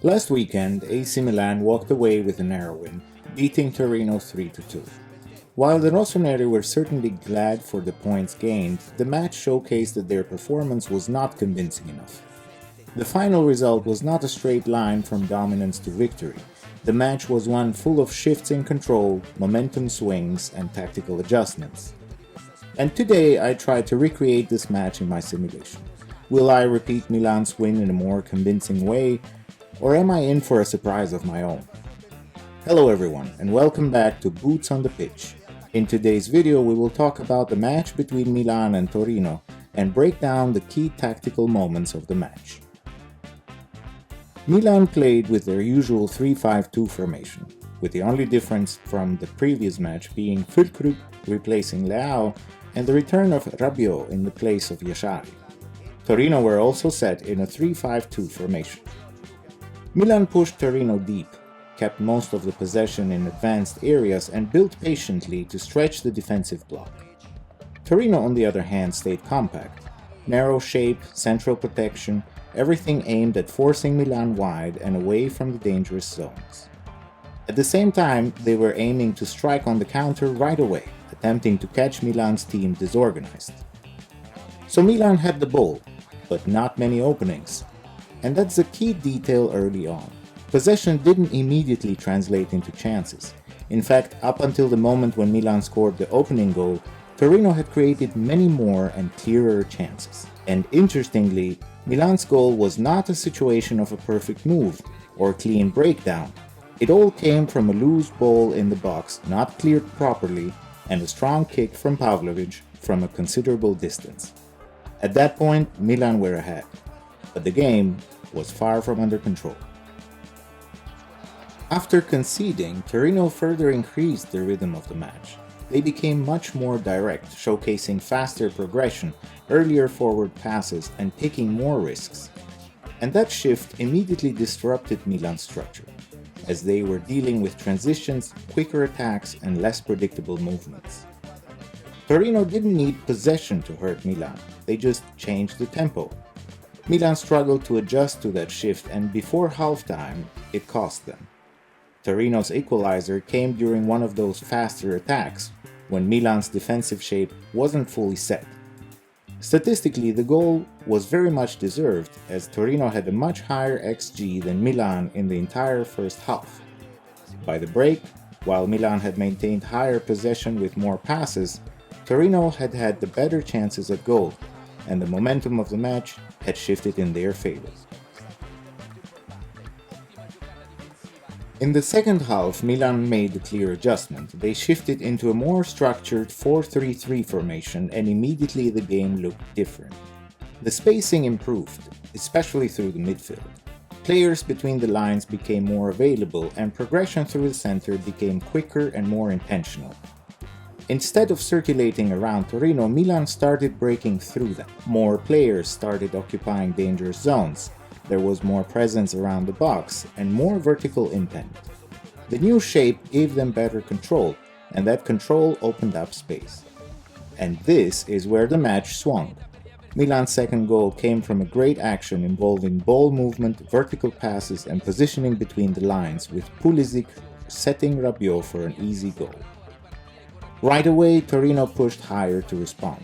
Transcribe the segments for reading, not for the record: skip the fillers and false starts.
Last weekend, AC Milan walked away with a narrow win, beating Torino 3-2. While the rossoneri were certainly glad for the points gained, the match showcased that their performance was not convincing enough. The final result was not a straight line from dominance to victory. The match was one full of shifts in control, momentum swings, and tactical adjustments. And today I tried to recreate this match in my simulation. Will I repeat Milan's win in a more convincing way, or am I in for a surprise of my own? Hello everyone, and welcome back to Boots on the Pitch. In today's video we will talk about the match between Milan and Torino and break down the key tactical moments of the match. Milan played with their usual 3-5-2 formation, with the only difference from the previous match being Füllkrug replacing Leao and the return of Rabiot in the place of Yashari. Torino were also set in a 3-5-2 formation. Milan pushed Torino deep, kept most of the possession in advanced areas and built patiently to stretch the defensive block. Torino on the other hand stayed compact. Narrow shape, central protection, everything aimed at forcing Milan wide and away from the dangerous zones. At the same time, they were aiming to strike on the counter right away, attempting to catch Milan's team disorganized. So Milan had the ball, but not many openings. And that's a key detail early on. Possession didn't immediately translate into chances. In fact, up until the moment when Milan scored the opening goal, Torino had created many more and clearer chances. And interestingly, Milan's goal was not a situation of a perfect move or clean breakdown. It all came from a loose ball in the box not cleared properly and a strong kick from Pavlovic from a considerable distance. At that point, Milan were ahead, but the game was far from under control. After conceding, Torino further increased the rhythm of the match. They became much more direct, showcasing faster progression, earlier forward passes, and taking more risks. And that shift immediately disrupted Milan's structure, as they were dealing with transitions, quicker attacks, and less predictable movements. Torino didn't need possession to hurt Milan, they just changed the tempo. Milan struggled to adjust to that shift, and before halftime, it cost them. Torino's equalizer came during one of those faster attacks, when Milan's defensive shape wasn't fully set. Statistically, the goal was very much deserved, as Torino had a much higher XG than Milan in the entire first half. By the break, while Milan had maintained higher possession with more passes, Torino had had the better chances at goal, and the momentum of the match had shifted in their favor. In the second half, Milan made a clear adjustment. They shifted into a more structured 4-3-3 formation, and immediately the game looked different. The spacing improved, especially through the midfield. Players between the lines became more available, and progression through the center became quicker and more intentional. Instead of circulating around Torino, Milan started breaking through them. More players started occupying dangerous zones. There was more presence around the box and more vertical intent. The new shape gave them better control, and that control opened up space. And this is where the match swung. Milan's second goal came from a great action involving ball movement, vertical passes, and positioning between the lines, with Pulisic setting Rabiot for an easy goal. Right away, Torino pushed higher to respond.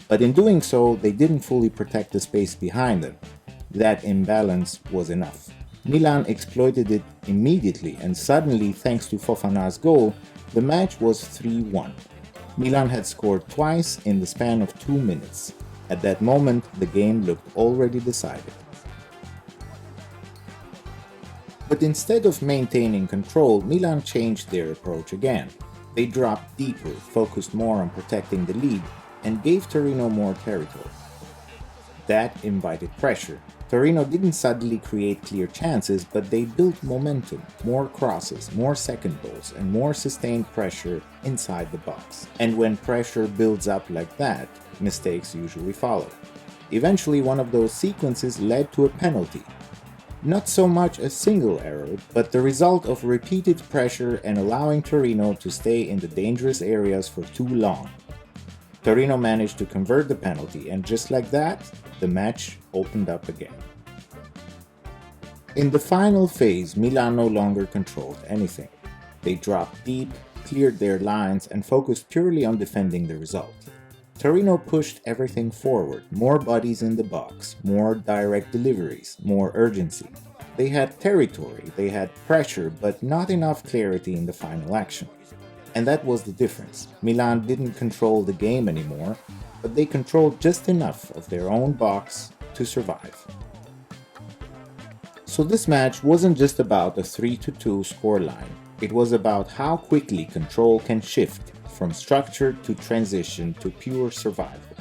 But in doing so, they didn't fully protect the space behind them. That imbalance was enough. Milan exploited it immediately, and suddenly, thanks to Fofana's goal, the match was 3-1. Milan had scored twice in the span of 2 minutes. At that moment, the game looked already decided. But instead of maintaining control, Milan changed their approach again. They dropped deeper, focused more on protecting the lead, and gave Torino more territory. That invited pressure. Torino didn't suddenly create clear chances, but they built momentum, more crosses, more second balls, and more sustained pressure inside the box. And when pressure builds up like that, mistakes usually follow. Eventually, one of those sequences led to a penalty. Not so much a single error, but the result of repeated pressure and allowing Torino to stay in the dangerous areas for too long. Torino managed to convert the penalty, and just like that, the match opened up again. In the final phase, Milan no longer controlled anything. They dropped deep, cleared their lines, and focused purely on defending the result. Torino pushed everything forward, more bodies in the box, more direct deliveries, more urgency. They had territory, they had pressure, but not enough clarity in the final action. And that was the difference. Milan didn't control the game anymore, but they controlled just enough of their own box to survive. So this match wasn't just about a 3-2 scoreline. It was about how quickly control can shift from structure to transition to pure survival.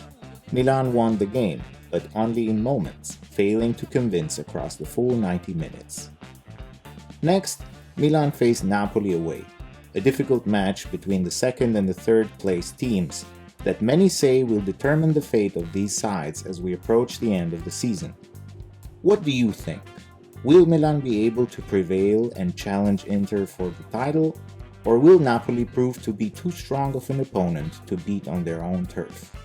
Milan won the game, but only in moments, failing to convince across the full 90 minutes. Next, Milan faced Napoli away, a difficult match between the second and the third place teams that many say will determine the fate of these sides as we approach the end of the season. What do you think? Will Milan be able to prevail and challenge Inter for the title, or will Napoli prove to be too strong of an opponent to beat on their own turf?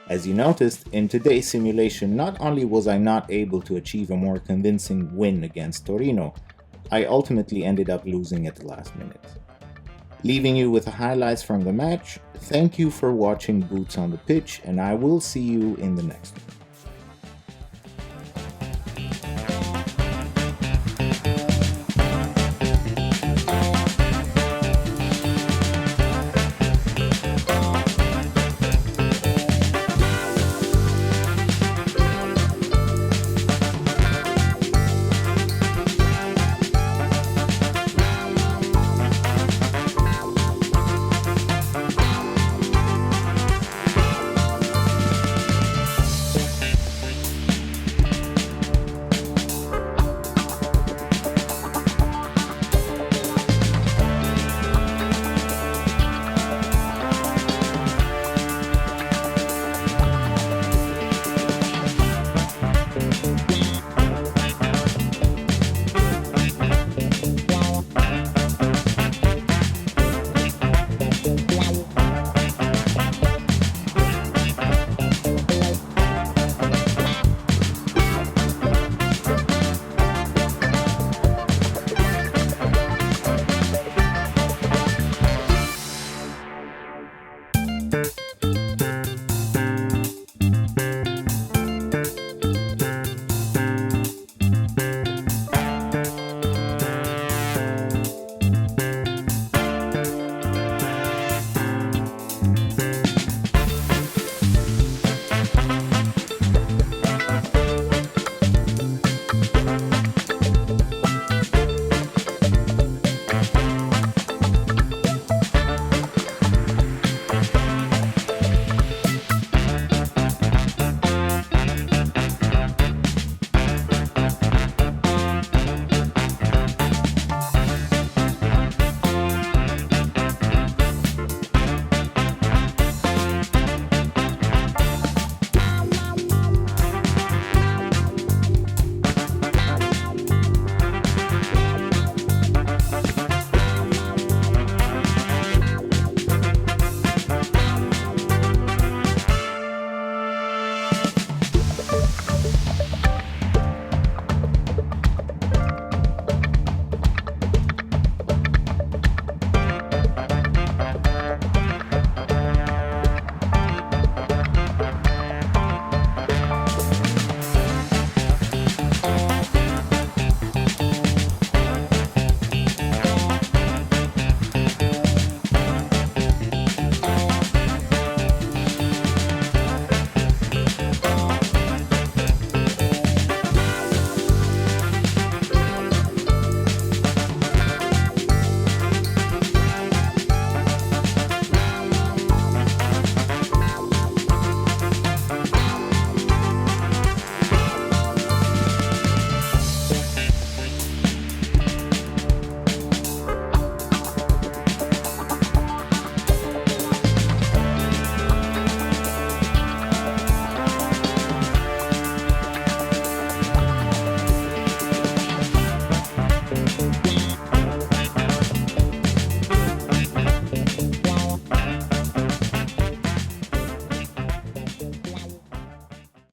As you noticed, in today's simulation, not only was I not able to achieve a more convincing win against Torino, I ultimately ended up losing at the last minute. Leaving you with the highlights from the match, thank you for watching Boots on the Pitch, and I will see you in the next one.